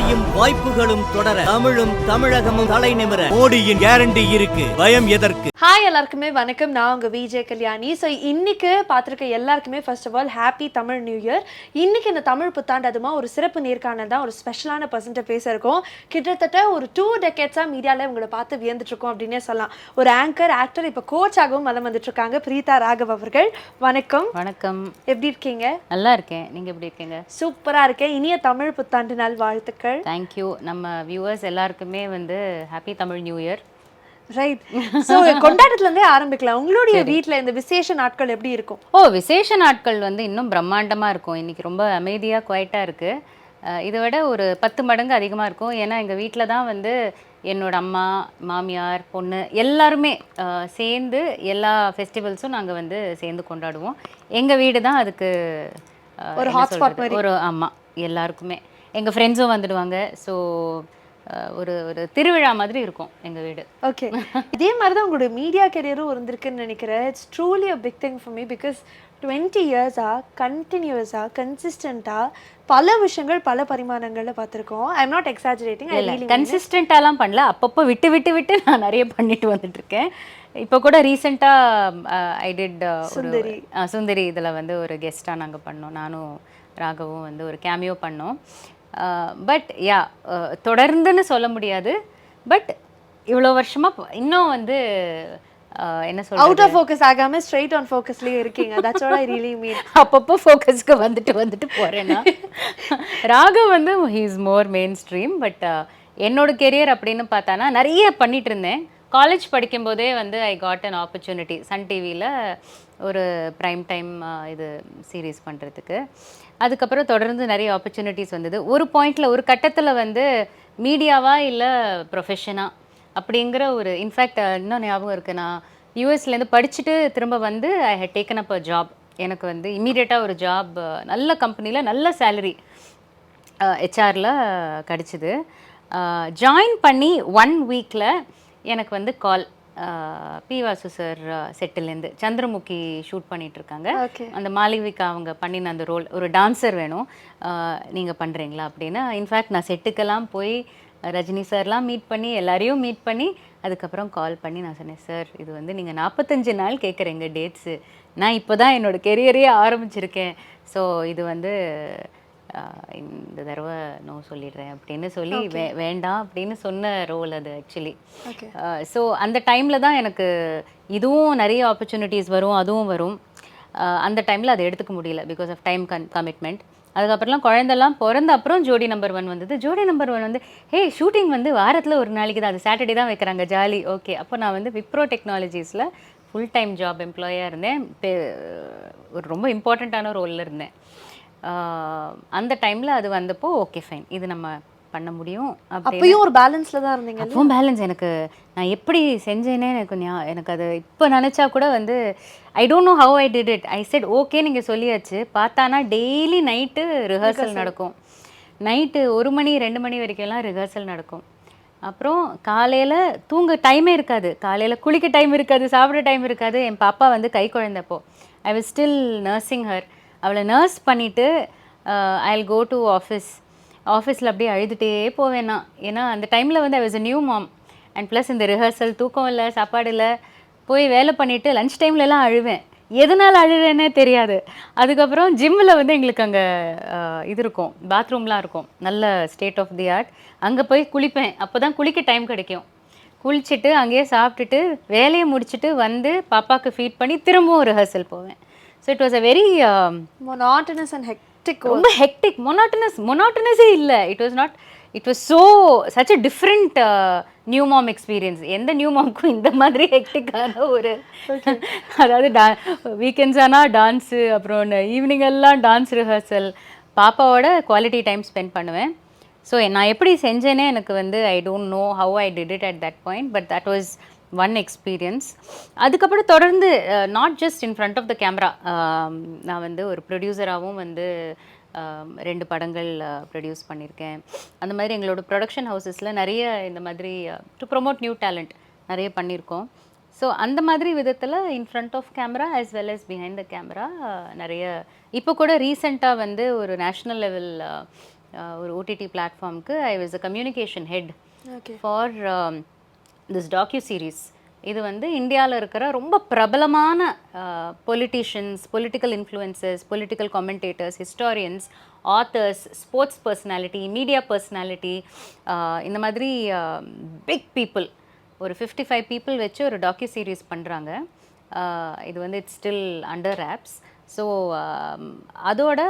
வெற்றியும் வாய்ப்புகளும் தொடர தமிழும் தமிழகமும் தலை நிமிர மோடியின் கேரண்டி இருக்கு. பயம் எதற்கு? ஹாய் எல்லாருக்குமே வணக்கம். நான் உங்க விஜய கல்யாணி. ஸோ இன்னைக்கு பார்த்துருக்க எல்லாருக்குமே first of all happy Tamil new year. இன்னைக்கு இந்த தமிழ் புத்தாண்டு அதுமா ஒரு சிறப்பு நேர்காணல் தான், ஒரு ஸ்பெஷலான பர்சன்ட்டை பேச இருக்கோம். கிட்டத்தட்ட ஒரு 2 டெக்கேட்ஸாக மீடியாவில் உங்களை பார்த்து வியந்துட்டு இருக்கோம் அப்படின்னே சொல்லலாம். ஒரு ஆக்டர் இப்போ கோச்சாகவும் வலம் வந்துட்டு இருக்காங்க. பிரீதா ராகவ் அவர்கள், வணக்கம். வணக்கம். எப்படி இருக்கீங்க? நல்லா இருக்கேன். நீங்க எப்படி இருக்கீங்க? சூப்பராக இருக்கேன். இனிய தமிழ் புத்தாண்டு நாள் வாழ்த்துக்கள். தேங்க்யூ. நம்ம வியூவர்ஸ் எல்லாருக்குமே வந்து happy Tamil new year. Right. So கொண்டாட்டத்துலேருந்தே ஆரம்பிக்கலாம். உங்களுடைய வீட்டில் இந்த விசேஷ நாட்கள் எப்படி இருக்கும்? விசேஷ நாட்கள் வந்து இன்னும் பிரம்மாண்டமாக இருக்கும். இன்னைக்கு ரொம்ப அமைதியாக குவைட்டாக இருக்குது. இதை விட ஒரு 10 மடங்கு அதிகமாக இருக்கும். ஏன்னா எங்கள் வீட்டில் தான் வந்து என்னோட அம்மா, மாமியார், பொண்ணு எல்லாருமே சேர்ந்து எல்லா ஃபெஸ்டிவல்ஸும் நாங்கள் வந்து சேர்ந்து கொண்டாடுவோம். எங்கள் வீடு தான் அதுக்கு ஒரு ஹாட்ஸ்பாட் மாதிரி. ஒரு ஆமாம், எல்லாருக்குமே எங்கள் ஃப்ரெண்ட்ஸும் வந்துடுவாங்க. ஸோ ஒரு ஒரு திருவிழா மாதிரி இருக்கும் எங்கள் வீடு. ஓகே. இதே மாதிரி தான் உங்களோட மீடியா கெரியரும் இருந்திருக்குன்னு நினைக்கிறேன். It's truly a big thing for me because 20 இயர்ஸாக கண்டினியூஸாக கன்சிஸ்டண்ட்டாக பல விஷயங்கள் பல பரிமாணங்களில் பார்த்துருக்கோம். I am not exaggerating. கன்சிஸ்டண்ட்டாலாம் பண்ணல, அப்பப்போ விட்டு விட்டு விட்டு நான் நிறைய பண்ணிட்டு வந்துட்டுருக்கேன். இப்போ கூட ரீசெண்டாக ஐ டிட் சுந்தரி இதில் வந்து ஒரு கெஸ்ட்டாக நாங்கள் பண்ணோம். நானும் ராகவும் வந்து ஒரு கேமியோ பண்ணோம். பட் யா, தொடர்ந்துன்னு சொல்ல முடியாது. பட் இவ்வளோ வருஷமாக இன்னும் வந்து என்ன சொல்றது, அவுட் ஆஃப் ஃபோக்கஸ் ஆகாம ஸ்ட்ரைட் ஆன் ஃபோக்கஸ்லயே இருக்கீங்க. That's what I really mean. அப்பப்போ ஃபோக்கஸ்க்கு வந்துட்டு போறேன்னா ராகவ் வந்து he is more main stream. But என்னோட கெரியர் அப்படின்னு பார்த்தானா நிறைய பண்ணிட்டு இருந்தேன். காலேஜ் படிக்கும்போதே வந்து I got an opportunity Sun டிவியில் ஒரு ப்ரைம் டைம் இது சீரீஸ் பண்ணுறதுக்கு. அதுக்கப்புறம் தொடர்ந்து நிறைய ஆப்பர்ச்சுனிட்டிஸ் வந்தது. ஒரு பாயிண்டில் ஒரு கட்டத்தில் வந்து மீடியாவா இல்லை ப்ரொஃபஷனா அப்படிங்கிற ஒரு இன்ஃபேக்ட் இன்னும் ஞாபகம் இருக்குது. நான் யூஎஸ்லேருந்து படிச்சுட்டு திரும்ப வந்து I had taken up a job. எனக்கு வந்து இம்மீடியட்டாக ஒரு ஜாப் நல்ல கம்பெனியில் நல்ல சேலரி ஹெச்ஆரில் கிடச்சிது. ஜாயின் பண்ணி 1 வீக்கில் எனக்கு வந்து கால், பி வாசு சார் செட்டிலேருந்து சந்திரமுகி ஷூட் பண்ணிகிட்ருக்காங்க. அந்த மாளவிகா அவங்க பண்ணின அந்த ரோல், ஒரு டான்ஸர் வேணும், நீங்கள் பண்ணுறீங்களா அப்படின்னு. இன்ஃபேக்ட் நான் செட்டுக்கெல்லாம் போய் ரஜினி சார்லாம் மீட் பண்ணி எல்லாரையும் மீட் பண்ணி அதுக்கப்புறம் கால் பண்ணி நான் சொன்னேன், சார் இது வந்து நீங்கள் 45 நாள் கேட்குறீங்க டேட்ஸு, நான் இப்போ தான் என்னோடய கெரியரே ஆரம்பிச்சிருக்கேன். ஸோ இது வந்து இந்த தடவை நோ சொல்லிடுறேன் அப்படின்னு சொல்லி வேண்டாம் அப்படின்னு சொன்ன ரோல் அது ஆக்சுவலி. ஸோ அந்த டைமில் தான் எனக்கு இதுவும் நிறைய ஆப்பர்ச்சுனிட்டிஸ் வரும், அதுவும் வரும். அந்த டைமில் அதை எடுத்துக்க முடியல பிகாஸ் ஆஃப் டைம் கமிட்மெண்ட். அதுக்கப்புறம்லாம் குழந்தெல்லாம் பிறந்த அப்புறம் ஜோடி நம்பர் 1 வந்தது. ஜோடி நம்பர் 1 வந்து ஷூட்டிங் வந்து வாரத்தில் ஒரு நாளைக்கு தான், அது சாட்டர்டே தான் வைக்கிறாங்க, ஜாலி. ஓகே. அப்போ நான் வந்து விப்ரோ டெக்னாலஜிஸில் ஃபுல் டைம் ஜாப் எம்ப்ளாயாக இருந்தேன். ஒரு ரொம்ப இம்பார்ட்டண்ட்டான ரோலில் இருந்தேன். அந்த டைமில் அது வந்தப்போ ஓகே ஃபைன், இது நம்ம பண்ண முடியும். அப்பயும் ஒரு பேலன்ஸில் தான் இருந்தீங்க? அப்பவும் பேலன்ஸ். எனக்கு நான் எப்படி செஞ்சேனே எனக்கு அது இப்போ நினச்சா கூட வந்து I don't know how I did it. I set okay, நீங்கள் சொல்லியாச்சு. பார்த்தானா டெய்லி நைட்டு ரிஹர்சல் நடக்கும். நைட்டு 1 மணி 2 மணி வரைக்கும்லாம் ரிஹர்சல் நடக்கும். அப்புறம் காலையில் தூங்க டைமே இருக்காது, காலையில் குளிக்க டைம் இருக்காது, சாப்பிட டைம் இருக்காது. என் பாப்பா வந்து கை குழந்தப்போ I was still nursing her. அவளை நர்ஸ் பண்ணிவிட்டு ஐ வில் கோ டு ஆஃபீஸில் அப்படியே அழுதுகிட்டே போவேன் நான். ஏன்னா அந்த டைமில் வந்து I was a new mom and plus இந்த ரிஹர்சல், தூக்கம் இல்லை, சாப்பாடு இல்லை, போய் வேலை பண்ணிவிட்டு லன்ச் டைம்லலாம் அழுவேன். எதனால் அழுறேன்னே தெரியாது. அதுக்கப்புறம் ஜிம்மில் வந்து எங்களுக்கு அங்கே இது இருக்கும், பாத்ரூம்லாம் இருக்கும், நல்ல ஸ்டேட் ஆஃப் தி ஆர்ட். அங்கே போய் குளிப்பேன். அப்போ தான் குளிக்க டைம் கிடைக்கும். குளிச்சுட்டு அங்கேயே சாப்பிட்டுட்டு வேலையை முடிச்சுட்டு வந்து பாப்பாவுக்கு ஃபீட் பண்ணி திரும்பவும் ரிஹர்சல் போவேன். So it was a very monotonous and hectic. ரொம்ப ஹெக்டிக். மொனாட்டனஸே இல்லை. It was such a different new mom experience. எந்த நியூ மாம்க்கும் இந்த மாதிரி ஹெக்டிக்கான ஒரு அதாவது வீக்கெண்ட்ஸ் ஆனால் டான்ஸு, அப்புறம் ஈவினிங் எல்லாம் டான்ஸ் ரிஹர்சல், பாப்பாவோட குவாலிட்டி டைம் ஸ்பெண்ட் பண்ணுவேன். ஸோ நான் எப்படி செஞ்சேனே எனக்கு வந்து I don't know how I did it at that point, but that was one experience. அதுக்கப்புறம் தொடர்ந்து not just in front of the camera, நான் வந்து ஒரு ப்ரொடியூசராகவும் வந்து 2 படங்கள் ப்ரொடியூஸ் பண்ணியிருக்கேன். அந்த மாதிரி எங்களோட ப்ரொடக்ஷன் ஹவுசஸில் நிறைய இந்த மாதிரி டு ப்ரொமோட் நியூ டேலண்ட் நிறைய பண்ணியிருக்கோம். ஸோ அந்த மாதிரி விதத்தில் in front of camera as well as behind the camera நிறைய. இப்போ கூட ரீசெண்டாக வந்து ஒரு நேஷ்னல் லெவல் ஒரு ஓடிடி பிளாட்ஃபார்முக்கு I was a communication head okay for this docu series. இது வந்து இந்தியாவில் இருக்கிற ரொம்ப பிரபலமான politicians, political influences, political commentators, historians, authors, sports personality, media personality, இந்த மாதிரி பிக் பீப்புள் ஒரு 55 பீப்புள் வச்சு ஒரு டாக்யூ சீரீஸ் பண்ணுறாங்க. இது வந்து it's still under wraps. So அதோட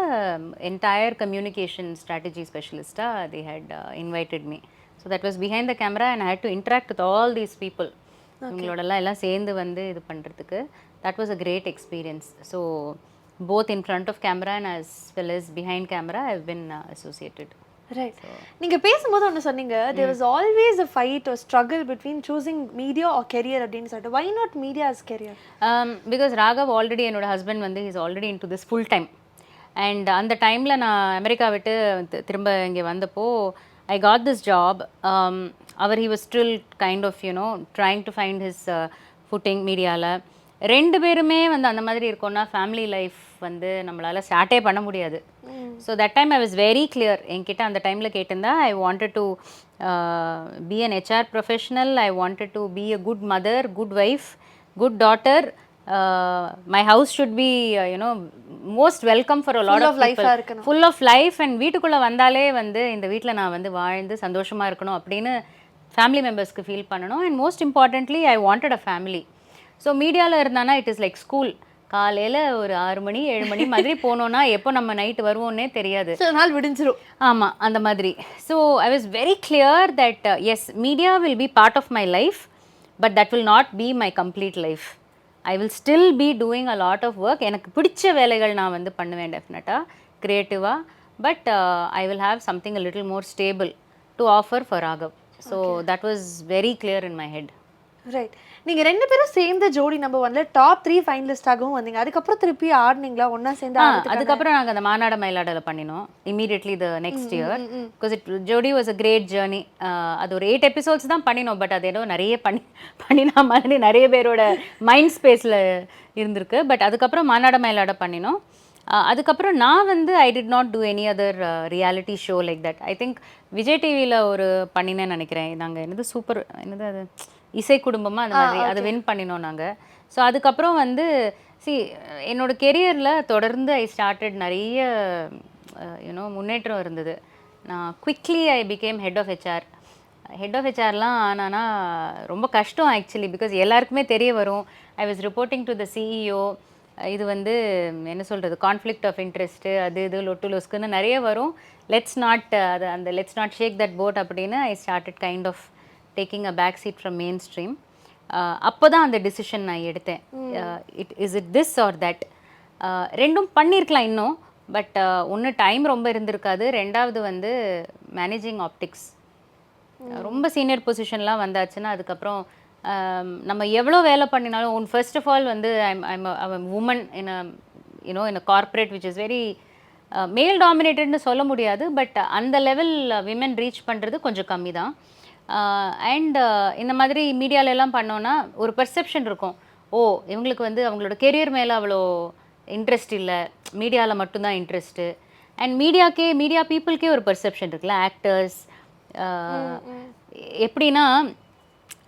என்டையர் கம்யூனிகேஷன் ஸ்ட்ராட்டஜி ஸ்பெஷலிஸ்ட்டாக they had invited me. So that was behind the camera and I had to interact with all these people. இவங்களோடலாம் எல்லாம் சேர்ந்து வந்து இது பண்ணுறதுக்கு that was a great experience. So both in front of camera and as well as behind camera I've been associated. Right. நீங்கள் பேசும்போது ஒன்று சொன்னீங்க, there was always a fight or struggle between choosing media or career அப்படின்னு சொல்லிட்டு. why not media as career? Because Raaghav already என்னோட husband வந்து is already in to this full time. And அந்த டைமில் நான் அமெரிக்கா விட்டு திரும்ப இங்கே வந்தப்போ I got this job. He was still kind of, trying to find his footing மீடியாவில். ரெண்டு பேருமே வந்து அந்த மாதிரி இருக்கோன்னா ஃபேமிலி லைஃப் வந்து நம்மளால் ஸ்டார்ட்டே பண்ண முடியாது. So that time I was very clear. என்கிட்ட அந்த டைமில் கேட்டிருந்தா I wanted to be an HR professional, I wanted to be a good mother, good wife, good daughter. My house should be most welcome for a lot of people, full of life. And வீட்டுக்குள்ளே வந்தாலே வந்து இந்த வீட்டில் நான் வந்து வாழ்ந்து சந்தோஷமாக இருக்கணும் அப்படின்னு ஃபேமிலி மெம்பர்ஸ்க்கு ஃபீல் பண்ணணும். And most importantly I wanted a family. So மீடியாவில் இருந்தானா இட் இஸ் லைக் ஸ்கூல். காலையில் ஒரு 6 மணி 7 மணி மாதிரி போனோன்னா எப்போ நம்ம நைட்டு வருவோன்னே தெரியாது, நாள் விடிஞ்சிரும். ஆமாம், அந்த மாதிரி. So I was very clear that yes, media will be part of my life, but that will not be my complete life. I will still be doing a lot of work. எனக்கு பிடிச்ச வேலைகள் நான் வந்து பண்ணுவேன் டெஃபினட்டாக, க்ரியேட்டிவாக. But I will have something a little more stable to offer for Raghav. So that was very clear in my head. Right. நீங்கள் 2 பேரும் சேர்ந்த ஜோடி நம்பர் 1ல டாப் 3 ஃபைனலிஸ்டாகவும் வந்தீங்க. அதுக்கப்புறம் திருப்பி ஆடினீங்களா ஒன்றா சேர்ந்து? அதுக்கப்புறம் நாங்கள் அந்த மாநாடு மயிலாடல பண்ணினோம் immediately the next year. Because ஜோடி வாஸ் அ கிரேட் ஜேர்னி. அது ஒரு 8 எபிசோட்ஸ் தான் பண்ணினோம். பட் அது ஏதோ நிறைய பண்ணினா மாதிரி நிறைய பேரோட மைண்ட் ஸ்பேஸில் இருந்திருக்கு. பட் அதுக்கப்புறம் மாநாடு மயிலாட பண்ணினோம். அதுக்கப்புறம் நான் வந்து I did not do any other reality show like that. I think Vijay டிவியில் ஒரு பண்ணினேன்னு நினைக்கிறேன். நாங்கள் என்னது அது இசை குடும்பமாக அந்த மாதிரி அதை வின் பண்ணினோம் நாங்கள். ஸோ அதுக்கப்புறம் வந்து என்னோட கெரியரில் தொடர்ந்து ஐ ஸ்டார்டட் நிறைய முன்னேற்றம் இருந்தது. நான் quickly I became head of HR. Head of ஹெச்ஆர்லாம் ஆனானா ரொம்ப கஷ்டம் ஆக்சுவலி. பிகாஸ் எல்லாருக்குமே தெரிய வரும் I was reporting to the CEO. இது வந்து என்ன சொல்கிறது, கான்ஃப்ளிக்ட் ஆஃப் இன்ட்ரெஸ்ட்டு, அது இது லொட்டு லொஸ்க்குன்னு நிறைய வரும். Let's not shake that boat அப்படின்னு I started kind of taking a back seat from mainstream. அப்போ தான் அந்த டிசிஷன் நான் எடுத்தேன். Is it this or that. ரெண்டும் பண்ணியிருக்கலாம் இன்னும். பட் ஒன்று டைம் ரொம்ப இருந்திருக்காது. ரெண்டாவது வந்து மேனேஜிங் ஆப்டிக்ஸ் ரொம்ப சீனியர் பொசிஷன்லாம் வந்தாச்சுன்னா அதுக்கப்புறம் நம்ம எவ்வளோ வேலை பண்ணினாலும் ஃபர்ஸ்ட் ஆஃப் ஆல் வந்து I'm woman in a corporate which is very male டாமினேட்டட்னு சொல்ல முடியாது. பட் அந்த லெவல் விமன் ரீச் பண்ணுறது கொஞ்சம் கம்மி தான். அண்ட் இந்த மாதிரி மீடியாலெல்லாம் பண்ணோன்னா ஒரு பெர்செப்ஷன் இருக்கும், ஓ இவங்களுக்கு வந்து அவங்களோட கெரியர் மேலே அவ்வளோ இன்ட்ரெஸ்ட் இல்லை, மீடியாவில் மட்டும்தான் இன்ட்ரெஸ்ட்டு. அண்ட் மீடியா பீப்புளுக்கே ஒரு பெர்செப்ஷன் இருக்குல்ல, ஆக்டர்ஸ். எப்படின்னா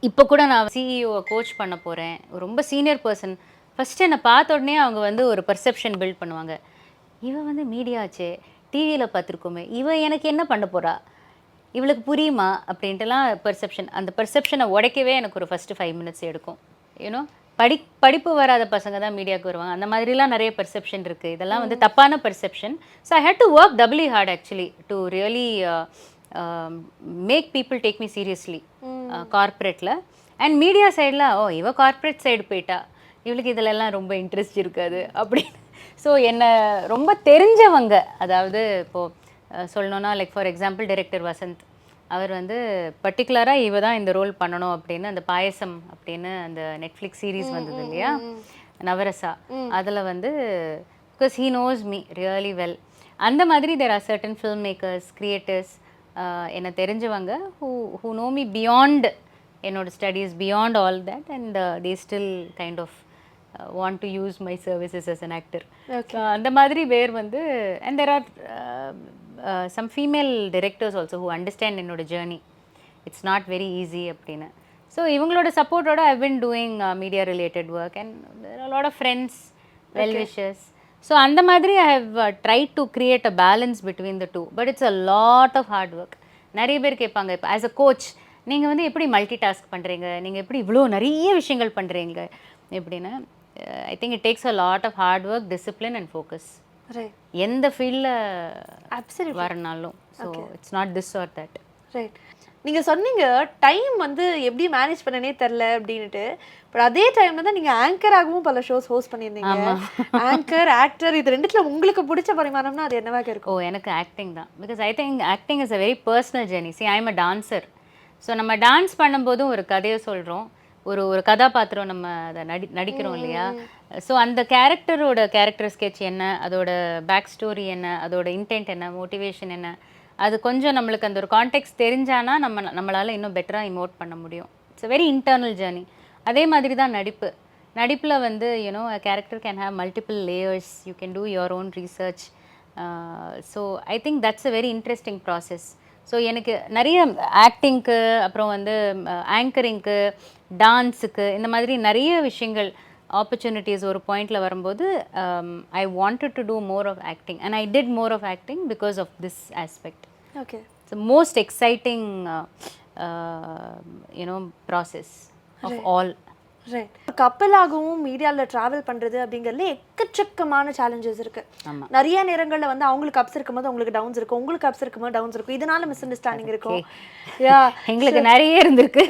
இப்போ கூட நான் சிஇஓவை கோச் பண்ண போகிறேன், ரொம்ப சீனியர் பர்சன். ஃபஸ்ட்டு என்னை பார்த்த உடனே அவங்க வந்து ஒரு பெர்செப்ஷன் பில்ட் பண்ணுவாங்க. இவன் வந்து மீடியாச்சே, டிவியில் பார்த்துருக்கோமே, இவன் எனக்கு என்ன பண்ண போகிறா, இவளுக்கு புரியுமா அப்படின்ட்டுலாம் பெர்செப்ஷன். அந்த பெர்செப்ஷனை உடைக்கவே எனக்கு ஒரு ஃபஸ்ட்டு 5 minutes எடுக்கும். படிப்பு வராத பசங்க தான் மீடியாவுக்கு வருவாங்க, அந்த மாதிரிலாம் நிறைய பெர்செப்ஷன் இருக்குது. இதெல்லாம் வந்து தப்பான perception. So I had to work doubly hard actually to really make people take me seriously கார்ப்பரேட்டில். அண்ட் மீடியா சைடில் இவ கார்ப்பரேட் சைடு போயிட்டா, இவளுக்கு இதிலெல்லாம் ரொம்ப இன்ட்ரெஸ்ட் இருக்காது அப்படின்னு. ஸோ என்னை ரொம்ப தெரிஞ்சவங்க, அதாவது இப்போது சொல்லணுன்னா like for example director Vasanth, அவர் வந்து பர்டிகுலராக இவ தான் இந்த ரோல் பண்ணணும் அப்படின்னு அந்த பாயசம் அப்படின்னு அந்த நெட்ஃப்ளிக்ஸ் சீரீஸ் வந்தது இல்லையா, நவரசா, அதில் வந்து because he knows me really well. அந்த மாதிரி there are certain film makers, creators என்னை தெரிஞ்சவங்க who know me beyond என்னோட studies, beyond all that, and they still kind of want to use my services as an actor. அந்த மாதிரி பேர் வந்து, and there are some female directors also who understand என்னோட journey. It's not very easy அப்படின்னு. So இவங்களோட சப்போர்ட்டோட I've been doing media related work and there are a lot of friends, well wishers. So அந்த மாதிரி I have tried to create a balance between the two. But it's a lot of hard work. நிறைய பேர் கேட்பாங்க இப்போ as a coach நீங்கள் வந்து எப்படி multi task பண்ணுறீங்க, நீங்கள் எப்படி இவ்வளோ நிறைய விஷயங்கள் பண்ணுறீங்க எப்படின்னா, I think it takes a lot of hard work, discipline and focus. எந்த ஃபீல்டில் வரனாலும். So it's not this or that. Right. நீங்கள் சொன்னீங்க டைம் வந்து எப்படி மேனேஜ் பண்ணனே தெரில அப்படின்ட்டு. பட் அதே டைம்ல தான் நீங்கள் ஆங்கராகவும் பல ஷோஸ் ஹோஸ்ட் பண்ணியிருந்தீங்க. ஆங்கர், ஆக்டர், இது ரெண்டுத்துல உங்களுக்கு பிடிச்ச பரிமாணம்னா அது என்னவாக இருக்கும்? எனக்கு ஆக்டிங் தான். Because I think acting is a very personal journey. C I am a dancer. So நம்ம டான்ஸ் பண்ணும்போதும் ஒரு கதையை சொல்கிறோம், ஒரு கதாபாத்திரம் நம்ம அதை நடிக்கிறோம் இல்லையா. ஸோ அந்த கேரக்டர் ஸ்கெட்ச் என்ன, அதோட பேக் ஸ்டோரி என்ன, அதோட இன்டென்ட் என்ன, மோட்டிவேஷன் என்ன, அது கொஞ்சம் நம்மளுக்கு அந்த ஒரு கான்டெக்ட் தெரிஞ்சானா நம்மளால் இன்னும் பெட்டராக இமோட் பண்ண முடியும். It's a very internal journey. அதே மாதிரி தான் நடிப்பில் வந்து you know a character can have multiple layers, you can do your own research. So I think that's a very interesting process. So எனக்கு நிறைய ஆக்டிங்க்கு, அப்புறம் வந்து ஆங்கரிங்க்கு, டான்ஸுக்கு, இந்த மாதிரி நிறைய விஷயங்கள் ஆப்பர்ச்சுனிட்டிஸ் ஒரு பாயிண்டில் வரும்போது I wanted to do more of acting and I did more of acting because of this aspect. Okay. It's most exciting you know process of all. Right. கப்பலாகவும் மீடியாவில் ட்ராவல் பண்ணுறது அப்படிங்கிறதுல எக்கச்சக்கமான சேலஞ்சஸ் இருக்குது. நிறைய நேரங்களில் வந்து அவங்களுக்கு அப்ஸ் இருக்கும்போது உங்களுக்கு டவுன்ஸ் இருக்கும், உங்களுக்கு அப்ஸ் இருக்கும்போது டவுன்ஸ் இருக்கும், இதனால மிஸ் அண்டர்ஸ்டாண்டிங் இருக்கும். எங்களுக்கு நிறைய இருந்திருக்கு,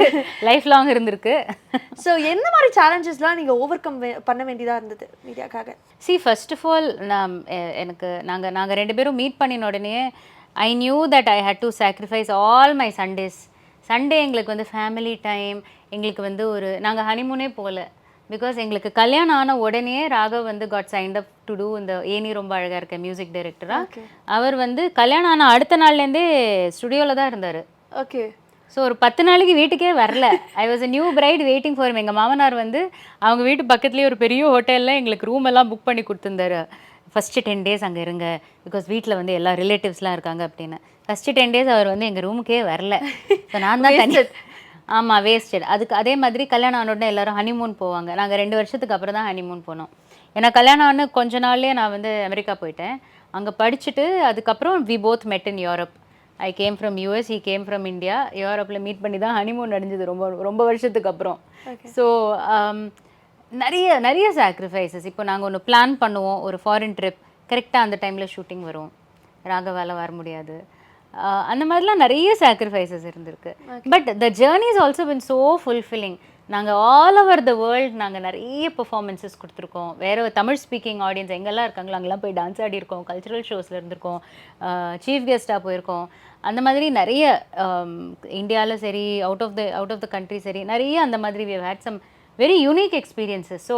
லைஃப் லாங் இருந்திருக்கு. ஸோ என்ன மாதிரி சேலஞ்சஸ்லாம் நீங்கள் ஓவர் கம் பண்ண வேண்டியதாக இருந்தது மீடியாக்காக? சி ஃபர்ஸ்ட் ஆஃப் ஆல் எனக்கு நாங்கள் ரெண்டு பேரும் மீட் பண்ணின உடனே I knew that I had to sacrifice all my Sundays. Sunday எங்களுக்கு வந்து ஃபேமிலி டைம், எங்களுக்கு வந்து நாங்கள் ஹனிமூனே போகல. பிகாஸ் எங்களுக்கு கல்யாணம் ஆன உடனே ராகவ் வந்து got signed up to do இந்த ஏனி ரொம்ப அழகாக இருக்க மியூசிக் டைரக்டராக. அவர் வந்து கல்யாணம் ஆன அடுத்த நாள்லேருந்தே ஸ்டுடியோவில் தான் இருந்தார். ஓகே. ஸோ ஒரு 10 நாளைக்கு வீட்டுக்கே வரல. I was a new bride waiting for. எங்கள் மாமனார் வந்து அவங்க வீட்டு பக்கத்துலேயே ஒரு பெரிய ஹோட்டலில் எங்களுக்கு ரூம் எல்லாம் புக் பண்ணி கொடுத்துருந்தாரு. ஃபஸ்ட்டு 10 days அங்கே இருங்க, பிகாஸ் வீட்டில் வந்து எல்லா ரிலேட்டிவ்ஸ்லாம் இருக்காங்க அப்படின்னு. ஃபஸ்ட்டு 10 days அவர் வந்து எங்கள் ரூமுக்கே வரல. ஸோ நான் தான் தனி. ஆமாம், வேஸ்டட். அதே மாதிரி கல்யாணம் ஆன உடனே எல்லோரும் ஹனிமூன் போவாங்க. நாங்கள் 2 வருஷத்துக்கு அப்புறம் தான் ஹனிமூன் போனோம். ஏன்னா கல்யாணம் ஆன கொஞ்ச நாள்லேயே நான் வந்து அமெரிக்கா போயிட்டேன். அங்கே படிச்சுட்டு அதுக்கப்புறம் we both met in Europe. I came from US, he came from India. யூரோப்பில் மீட் பண்ணி தான் ஹனிமூன் நடந்தது ரொம்ப வருஷத்துக்கு அப்புறம். ஸோ நிறைய சாக்ரிஃபைசஸ். இப்போ நாங்கள் ஒன்று பிளான் பண்ணுவோம், ஒரு ஃபாரின் ட்ரிப், கரெக்டாக அந்த டைமில் ஷூட்டிங் வரும், ராகவால வர முடியாது. அந்த மாதிரிலாம் நிறைய சாக்ரிஃபைசஸ் இருந்திருக்கு. But the journey is also bin so fulfilling. நாங்கள் ஆல் ஓவர் த வேர்ல்ட் நாங்கள் நிறைய பெர்ஃபார்மன்ஸஸ் கொடுத்துருக்கோம். வேறு தமிழ் ஸ்பீக்கிங் ஆடியன்ஸ் எங்கெல்லாம் இருக்காங்களோ அங்கெல்லாம் போய் டான்ஸ் ஆடிருக்கோம், கல்ச்சுரல் ஷோஸில் இருந்திருக்கோம், சீஃப் கெஸ்ட்டாக போயிருக்கோம். அந்த மாதிரி நிறைய இந்தியாவில் சரி, அவுட் ஆஃப் த கண்ட்ரி சரி, நிறைய அந்த மாதிரி we had some very unique experiences. So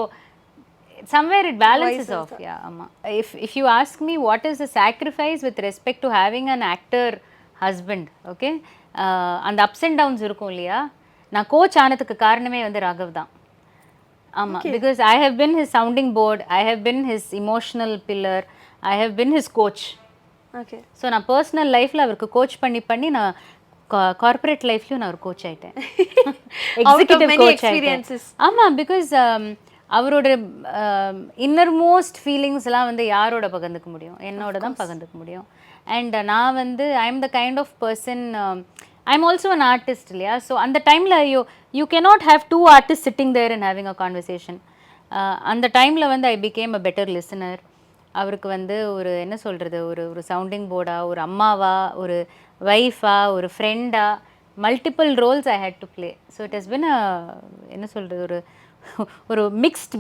somewhere it balances off. Yeah, amma. If you ask me what is the sacrifice with respect to having an actor husband, okay, and ups and downs இருக்கும் இல்லையா. நான் coach ஆனதுக்கு காரணமே வந்து ராகவ் தான். ஆமாம், because I have been his sounding board, I have been his emotional pillar, I have been his coach. Okay. So நான் personal லைஃப்பில் அவருக்கு கோச் பண்ணி நான் கார்பரேட் லைஃப்லையும் நான் ஒரு கோச் ஆகிட்டேன், எக்ஸிக்யூட்டிவ் கோச் ஆகிட்டேன். ஆமாம், பிகாஸ் அவரோட இன்னர் மோஸ்ட் ஃபீலிங்ஸ்லாம் வந்து யாரோட பகிர்ந்துக்க முடியும், என்னோட தான் பகிர்ந்துக்க முடியும். அண்ட் நான் வந்து I am the kind of person, I am also an artist இல்லையா. ஸோ அந்த டைமில் you cannot have 2 artists sitting there and having a conversation. அந்த டைமில் வந்து I became a better listener. அவருக்கு வந்து ஒரு என்ன சொல்கிறது, ஒரு சவுண்டிங் போர்டாக, ஒரு அம்மாவா, ஒரு வைஃபா, ஒரு ஃப்ரெண்டா, multiple roles I had to play. So it has been என்ன சொல்கிறது, ஒரு mixed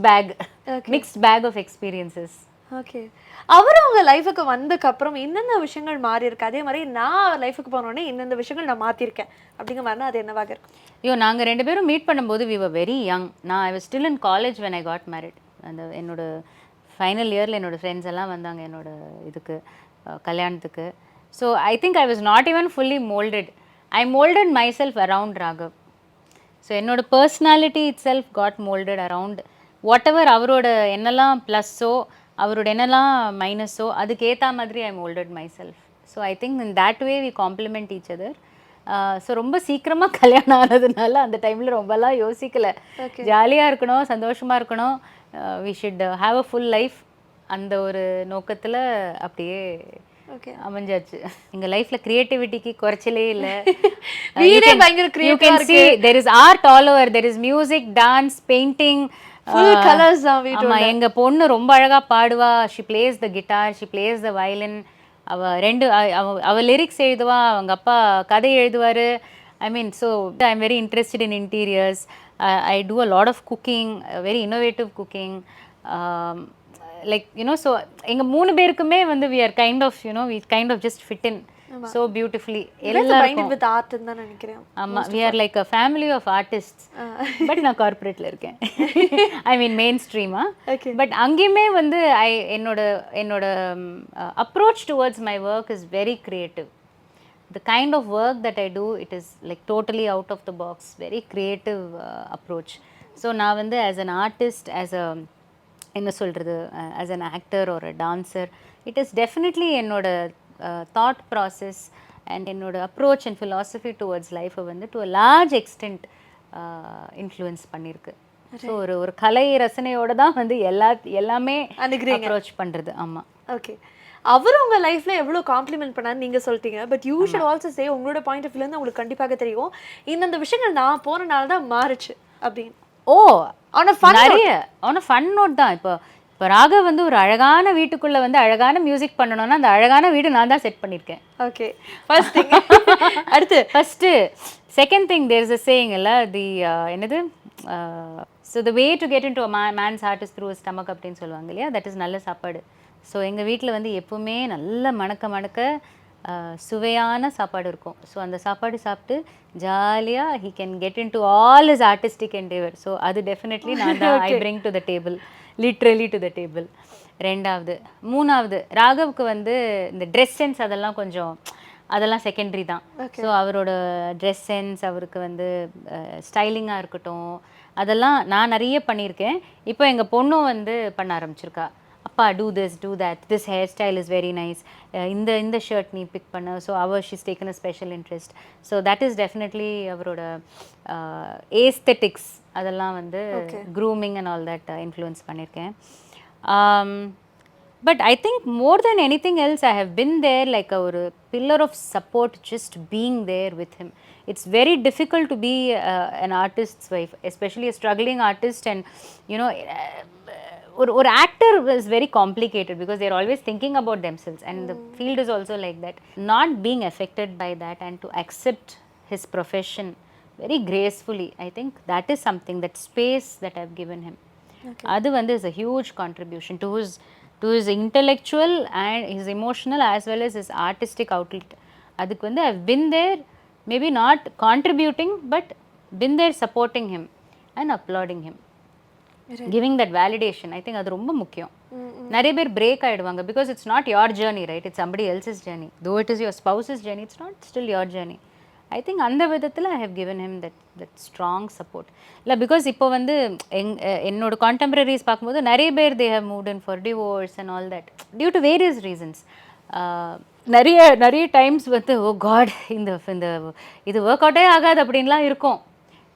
bag of experiences. Okay. அவர் உங்கள் லைஃபுக்கு வந்ததுக்கப்புறம் என்னென்ன விஷயங்கள் மாறி இருக்கு, அதே மாதிரி நான் லைஃபுக்கு போனோடனே இந்தந்த விஷயங்கள் நான் மாற்றிருக்கேன் அப்படிங்கிற மாதிரினா அது என்னவாக இருக்கும்? ஐயோ, நாங்கள் 2 பேரும் மீட் பண்ணும்போது we were very young. நான் ஐ was still in college when I got married. அந்த என்னோட ஃபைனல் இயரில் என்னோடய ஃப்ரெண்ட்ஸ் எல்லாம் வந்தாங்க என்னோட இதுக்கு கல்யாணத்துக்கு. So I think I was not even fully moulded. I moulded myself around Raghav. So என்னோட personality itself got moulded around whatever அவரோட என்னெல்லாம் ப்ளஸ்ஸோ, அவரோட என்னெல்லாம் மைனஸோ, அதுக்கேற்ற மாதிரி I moulded myself. So I think in that way we complement each other. So ரொம்ப சீக்கிரமாக கல்யாணம் ஆனதுனால அந்த டைமில் ரொம்பலாம் யோசிக்கலை. ஜாலியாக இருக்கணும், சந்தோஷமாக இருக்கணும், we should have a full life, அந்த ஒரு நோக்கத்தில் அப்படியே அமைஞ்சாச்சு. எங்க லைஃப்ல கிரியேட்டிவிட்டிக்கு குறைச்சலே இல்ல. வீடே பயங்கர கிரியேட்டிவா இருக்கு. there is art all over, there is music, dance, painting, full colors தான் வீட்ல. ஆமா, எங்க பொண்ணு ரொம்ப அழகா பாடுவா. she plays the guitar, she plays the violin. அவ லிரிக்ஸ் எழுதுவா, அவங்க அப்பா கதை எழுதுவாரு. I mean, so I'm very interested in interiors. I do a lot of cooking, very innovative cooking. Like, you know, so எங்க மூணு பேருக்குமே வந்து we are kind of, you know, we kind of just fit in so beautifully. எல்லாரும் with art ன்னு தான் நினைக்கிறேன். ஆமா, we are like a family of artists. But நான் கார்ப்பரேட்ல இருக்கேன். I mean mainstream. பட் அங்கேயுமே வந்து என்னோட approach towards my work is very creative. The kind of work that I do, it is like totally out of the box, very creative approach. So நான் வந்து as an artist, as a என்ன சொல்கிறது, as an actor or a dancer, it is definitely என்னோட thought process and என்னோட approach and philosophy towards life வந்து to a large extent influence பண்ணியிருக்கு. So ஒரு கலை ரசனையோட தான் வந்து எல்லாமே அப்ரோச் பண்ணுறது. ஆமாம். ஓகே, அவர் உங்கள் லைஃப்பில் எவ்வளோ காம்ப்ளிமெண்ட் பண்ணான்னு நீங்கள் சொல்லிட்டீங்க. But you should also say, உங்களோட பாயிண்ட் ஆஃப் வியூலேருந்து உங்களுக்கு கண்டிப்பாக தெரியும் இந்த விஷயங்கள் நான் போகிறனால தான் மாறுச்சு அப்படின்னு. நிறைய ஃபன் நோட் தான். இப்போ ராகவ் வந்து ஒரு அழகான வீட்டுக்குள்ள வந்து அழகான மியூசிக் பண்ணணும்னா அந்த அழகான வீடு நான் தான் செட் பண்ணியிருக்கேன். Okay, first thing. அடுத்து second thing, there is a saying இல்ல, தி என்னது, so the way to get into a man's heart is through stomach அப்படின்னு சொல்லுவாங்க இல்லையா, தட் இஸ் நல்ல சாப்பாடு. ஸோ எங்கள் வீட்டில் வந்து எப்பவுமே நல்ல மணக்க சுவையான சாப்பாடு இருக்கும். ஸோ அந்த சாப்பாடு சாப்பிட்டு ஜாலியாக he can get in to all is artistic Endeavour. So அது டெஃபினெட்லி நான் தான் I bring to the table, literally to the table. மூணாவது ராகவுக்கு வந்து இந்த ட்ரெஸ் சென்ஸ் அதெல்லாம் செகண்டரி தான். ஸோ அவரோட ட்ரெஸ் சென்ஸ், அவருக்கு வந்து ஸ்டைலிங்காக இருக்கட்டும், அதெல்லாம் நான் நிறைய பண்ணியிருக்கேன். இப்போ எங்கள் பொண்ணும் வந்து பண்ண ஆரம்பிச்சிருக்கா. அப்பா do this, do that, this hairstyle is very nice, இந்த ஷர்ட் நீ பிக் பண்ண. So she's taken a special interest. So that is definitely அவரோட aesthetics, அதெல்லாம் வந்து grooming and all that influence பண்ணியிருக்கேன். But I think more than anything else, I have been there like ஒரு pillar of support, just being there with him. It's very difficult to be an artist's wife, especially a struggling artist. And you know, ஒரு actor is very complicated because they're always thinking about themselves, and the field is also like that. Not being affected by that and to accept his profession very gracefully, I think that is something, that space that I've given him. Adu vandu is a huge contribution to his intellectual and his emotional as well as his artistic outlet. Adukku vandu I've been there, maybe not contributing, but been there supporting him and applauding him. Giving that validation, I think அது ரொம்ப முக்கியம். நிறைய பேர் break ஆயிடுவாங்க because it's not your journey, right? It's somebody else's journey. Though it is your spouse's journey, it's not still your journey. I think அந்த விதத்தில் I have given him that strong support. இல்லை, because இப்போ வந்து என்னோட contemporaries பார்க்கும்போது நிறைய பேர் they have moved in for divorce and all that due to various reasons. நிறைய டைம்ஸ் வந்து ஓ காட் இந்த இது ஒர்க் அவுட்டே ஆகாது அப்படின்லாம் இருக்கும்.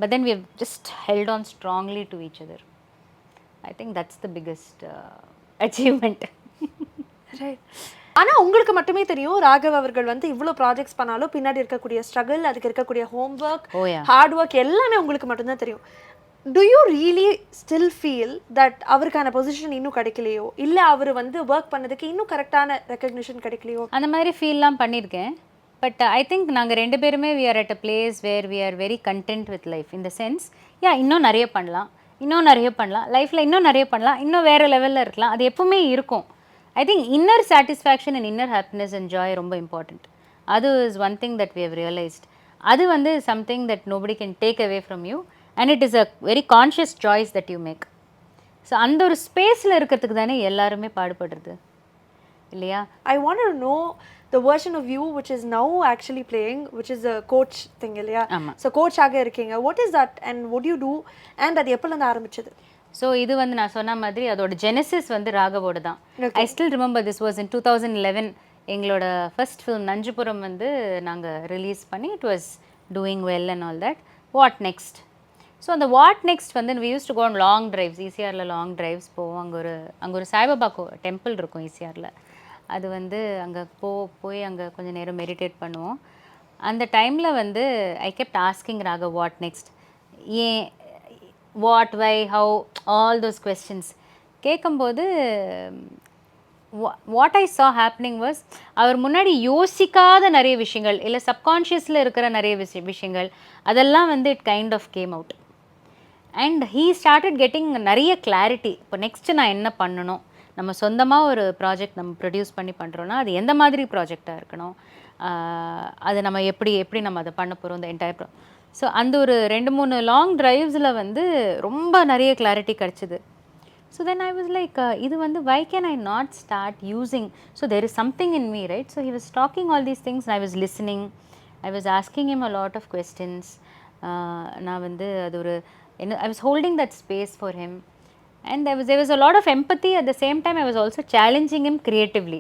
But then we have just held on strongly to each other. I think that's the biggest achievement. Right. ஆனால் உங்களுக்கு மட்டுமே தெரியும் ராகவ் அவர்கள் வந்து இவ்வளோ ப்ராஜெக்ட்ஸ் பண்ணாலும் பின்னாடி இருக்கக்கூடிய ஸ்ட்ரகிள், அதுக்கு இருக்கக்கூடிய ஹோம் ஒர்க், ஹார்ட் ஒர்க் எல்லாமே உங்களுக்கு மட்டும்தான் தெரியும். To you really still feel that அவருக்கான பொசிஷன் இன்னும் கிடைக்கலையோ, இல்லை அவர் வந்து ஒர்க் பண்ணதுக்கு இன்னும் கரெக்டான ரெக்கக்னிஷன் கிடைக்கலையோ? அந்த மாதிரி ஃபீல்லாம் பண்ணியிருக்கேன். பட் ஐ திங்க் நாங்கள் ரெண்டு பேருமே we are at a place where we are very content with life, in the sense இன்னும் நிறைய பண்ணலாம், லைஃப்பில் இன்னும் நிறைய பண்ணலாம், இன்னும் வேறு லெவலில் இருக்கலாம், அது எப்பவுமே இருக்கும். I think inner satisfaction and inner happiness and joy ரொம்ப important. அது is one thing that we have realized. அது வந்து something that nobody can take away from you, and it is a very conscious choice that you make. So அந்த ஒரு ஸ்பேஸில் இருக்கிறதுக்கு தானே எல்லாருமே பாடுபடுறது இல்லையா? I want to know the version of you which is now actually playing, which is a coach thing இல்லையா? So கோச்சாக இருக்கீங்க. what is that and what do you do, and அது எப்போலேருந்து ஆரம்பிச்சது? ஸோ இது வந்து நான் சொன்ன மாதிரி அதோட ஜெனசிஸ் வந்து ராகவோட தான். I still remember this was in 2011. எங்களோட ஃபர்ஸ்ட் ஃபிலிம் நஞ்சுபுரம் வந்து நாங்கள் ரிலீஸ் பண்ணி it was doing well and all that. What next? So அந்த வாட் நெக்ஸ்ட் வந்து we use to go on long drives. ஈசிஆரில் லாங் டிரைவ்ஸ் போவோம். அங்கே ஒரு சாய்பாபா டெம்பிள் இருக்கும் ஈசிஆரில். அது வந்து அங்கே போய் அங்கே கொஞ்சம் நேரம் மெடிடேட் பண்ணுவோம். அந்த டைமில் வந்து I kept asking Raghav what next, ஏன், what, why, how, all those questions கேட்கும்போது what I saw happening was, அவர் முன்னாடி யோசிக்காத நிறைய விஷயங்கள் இல்லை சப்கான்ஷியஸில் இருக்கிற நிறைய விஷயங்கள் அதெல்லாம் வந்து it kind of came out. And he started getting நிறைய கிளாரிட்டி. இப்போ நெக்ஸ்ட்டு நான் என்ன பண்ணணும், நம்ம சொந்தமாக ஒரு ப்ராஜெக்ட் நம்ம ப்ரொடியூஸ் பண்ணி பண்ணுறோன்னா அது எந்த மாதிரி ப்ராஜெக்டாக இருக்கணும், அது நம்ம எப்படி நம்ம அதை பண்ண போகிறோம், இந்த என்டையர் ஸோ அந்த ஒரு 2-3 லாங் டிரைவ்ஸில் வந்து ரொம்ப நிறைய கிளாரிட்டி கிடச்சிது. So then I was like, இது வந்து why can I not start using, so there is something in me, right? So he was talking all these things, I was listening, I was asking him a lot of questions. நான் வந்து அது ஒரு I was holding that space for him, and there was a lot of empathy. At the same time I was also challenging him creatively.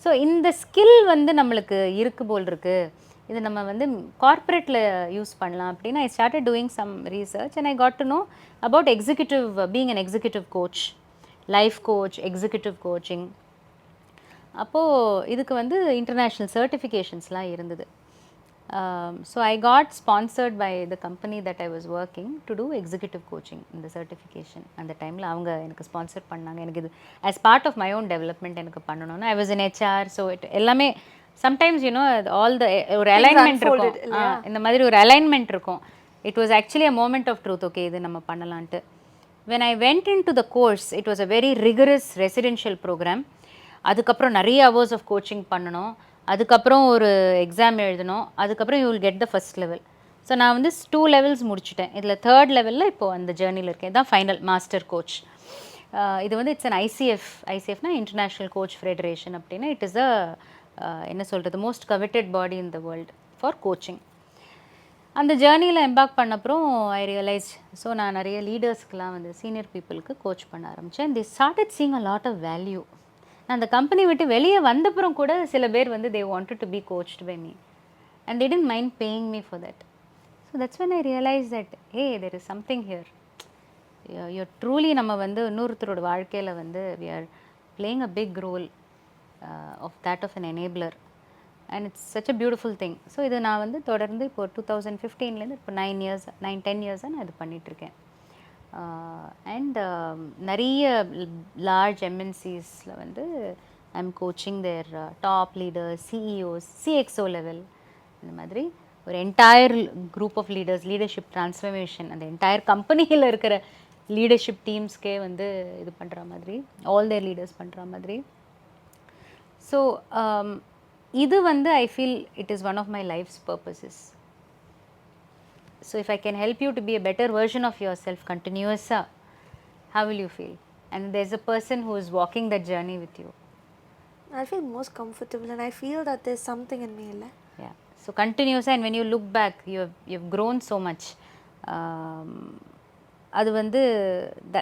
So இந்த skill வந்து நம்மளுக்கு இருக்கு போல் இருக்கு, இது நம்ம வந்து கார்ப்பரேட்டில் யூஸ் பண்ணலாம் அப்படின்னு I started doing some research and I got to know about being an executive coach, life coach, executive coaching. அப்போது இதுக்கு வந்து இன்டர்நேஷ்னல் சர்டிஃபிகேஷன்ஸ்லாம் இருந்தது. So I got sponsored by the company that I was working to do executive coaching in the certification. அந்த டைமில் அவங்க எனக்கு sponsor பண்ணாங்க. எனக்கு இது as part of my own development எனக்கு பண்ணணும்னு. I was in HR, so எல்லாமே sometimes you know all the ஒரு அலைன்மெண்ட் இருக்கும், இந்த மாதிரி ஒரு அலைன்மெண்ட் இருக்கும். It was actually a moment of truth. Okay, இது நம்ம பண்ணலான்ட்டு. When I went into the course, it was a very rigorous residential program. அதுக்கப்புறம் நிறைய hours of coaching பண்ணணும், அதுக்கப்புறம் ஒரு எக்ஸாம் எழுதணும், அதுக்கப்புறம் you will get the first level. So நான் வந்து 2 லெவல்ஸ் முடிச்சுட்டேன். இதில் 3rd லெவலில் இப்போது அந்த ஜேர்னியில் இருக்கேன். தான் ஃபைனல் மாஸ்டர் கோச். இது வந்து இட்ஸ் அன் ஐசிஎஃப்னா இன்டர்நேஷ்னல் கோச் ஃபெடரேஷன் அப்படின்னா இட் இஸ் என்ன சொல்கிறது, most coveted body in the world for coaching. அந்த ஜேர்னியில் எம்பாக் பண்ணப்புறம் ஐ ரியலைஸ், ஸோ நான் நிறைய லீடர்ஸ்க்கெலாம் வந்து சீனியர் பீப்புளுக்கு கோச் பண்ண ஆரம்பித்தேன். They started seeing a lot of value. நான் அந்த கம்பெனி விட்டு வெளியே வந்தப்புறம் கூட சில பேர் வந்து they wanted to be coached by me and they didn't mind paying me for that. So that's when I realized that hey, there is something here. You're truly நம்ம வந்து இன்னொருத்தரோட வாழ்க்கையில் வந்து we are playing a big role of that of an enabler and it's such a beautiful thing. So இது நான் வந்து தொடர்ந்து இப்போ 2015லேருந்து இப்போ 9-10 years நான் இது பண்ணிகிட்ருக்கேன். அண்ட் நிறைய லார்ஜ் எம்என்சிஸில் வந்து I am coaching their top leaders, CEOs, CXO level, இந்த மாதிரி ஒரு entire group of leaders, leadership transformation, அந்த என்டையர் கம்பெனியில் இருக்கிற லீடர்ஷிப் டீம்ஸ்க்கே வந்து இது பண்ணுற மாதிரி, ஆல் தேர் லீடர்ஸ் பண்ணுற மாதிரி. ஸோ இது வந்து I feel it is one of my life's purposes. So if I can help you to be a better version of yourself continuously, how will you feel? And there's a person who is walking that journey with you. I feel most comfortable and I feel that there's something in me. Yeah. So continuously, and when you look back, you've grown so much. அது வந்து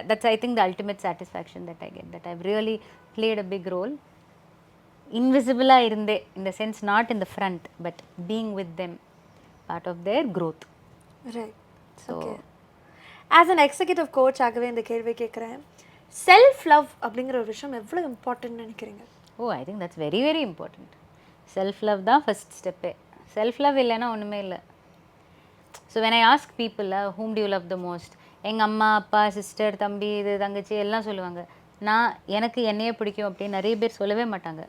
that's I think the ultimate satisfaction that I get, that I've really played a big role. Invisible இருந்தே, in the sense not in the front, but being with them, part of their growth. Right. So okay. As an executive coach ஆகவே இந்த கேள்வி கேட்குறேன், self love அப்படிங்கிற ஒரு விஷயம் எவ்வளோ இம்பார்ட்டன்ட்னு நினைக்கிறீங்க? I think that's very very important. Self love தான் ஃபர்ஸ்ட் ஸ்டெப்பே. செல்ஃப் லவ் இல்லைன்னா ஒன்றுமே இல்லை. So when I ask people whom to you love the most, எங்கள் அம்மா, அப்பா, சிஸ்டர், தம்பி, இது தங்கச்சி எல்லாம் சொல்லுவாங்க. எனக்கு என்னையே பிடிக்கும் அப்படின்னு நிறைய பேர் சொல்லவே மாட்டாங்க.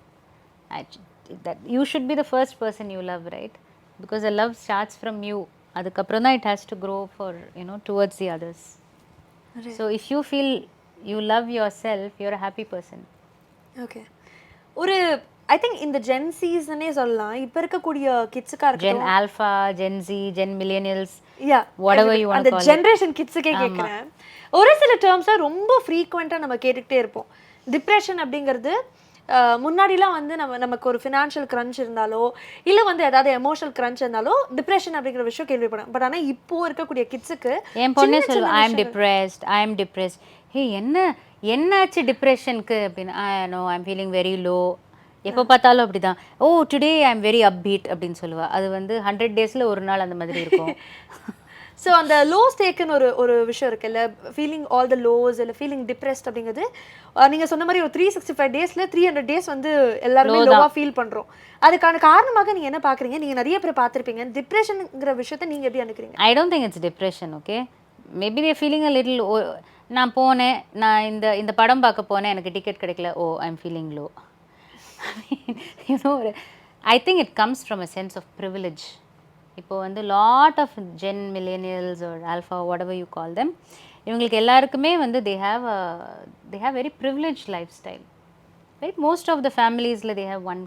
You should be the first person you love, right? Because the love starts from you. அதுக்கப்புறம் தான் it has to grow for towards the others. So if you feel you love yourself, you're a happy person. Okay. ஒரு I think இந்த gen சீஸ்னே சொல்லலாம், இப்போ இருக்கக்கூடிய கிட்ஸுக்காக இருக்கு, Gen Alpha, Gen Z, Gen millennials, whatever you want to call it, அந்த generation கிட்ஸுக்கே கேட்குறேன். ஒரு சில டேர்ம்ஸை ரொம்ப ஃப்ரீக்வெண்ட்டாக நம்ம கேட்டுக்கிட்டே இருப்போம். டிப்ரெஷன் அப்படிங்கிறது முன்னாடிலாம் வந்து நமக்கு ஒரு ஃபினான்ஷியல் க்ரன்ச் இருந்தாலோ இல்லை வந்து ஏதாவது எமோஷனல் க்ரன்ச் இருந்தாலோ டிப்ரெஷன் அப்படிங்கிற விஷயம் கேள்விப்படும். பட் ஆனால் இப்போ இருக்கக்கூடிய கிட்ஸுக்கு என் பொண்ணே சொல்லுவேன், ஐ எம் டிப்ரெஸ்ட். ஹே, என்னாச்சு டிப்ரெஷனுக்கு அப்படின்னு, no I am feeling very low. எப்போ பார்த்தாலும் அப்படிதான். Oh today I am very upbeat அப்படின்னு சொல்லுவா. அது வந்து 100 டேஸில் ஒரு நாள் அந்த மாதிரி இருக்கும். ஸோ அந்த லோஸ் டேக்குன்னு ஒரு ஒரு விஷயம் இருக்குல்ல, ஃபீலிங் ஆல் த லோஸ் இல்லை ஃபீலிங் டிப்ரெஸ்ட் அப்படிங்கிறது நீங்கள் சொன்ன மாதிரி ஒரு 365 டேஸில் 300 டேஸ் வந்து எல்லாருமே லோவாக ஃபீல் பண்ணுறோம். அதுக்கான காரணமாக நீங்கள் என்ன பார்க்குறீங்க? நீங்கள் நிறைய பேர் பார்த்துருப்பீங்க. டிப்ரெஷனுங்கிற விஷயத்தை நீங்கள் எப்படி அனுக்கிறீங்க? I don't think it's depression. Okay, maybe they feeling a little. நான் போனேன், நான் இந்த இந்த படம் பார்க்க போனேன், எனக்கு டிக்கெட் கிடைக்கல, oh I am feeling low. I think it comes from a sense of privilege. இப்போ வந்து lot of Gen millennials or alpha whatever you call them, இவங்களுக்கு எல்லாருக்குமே வந்து they have very privileged lifestyle, right? Most of the families they have one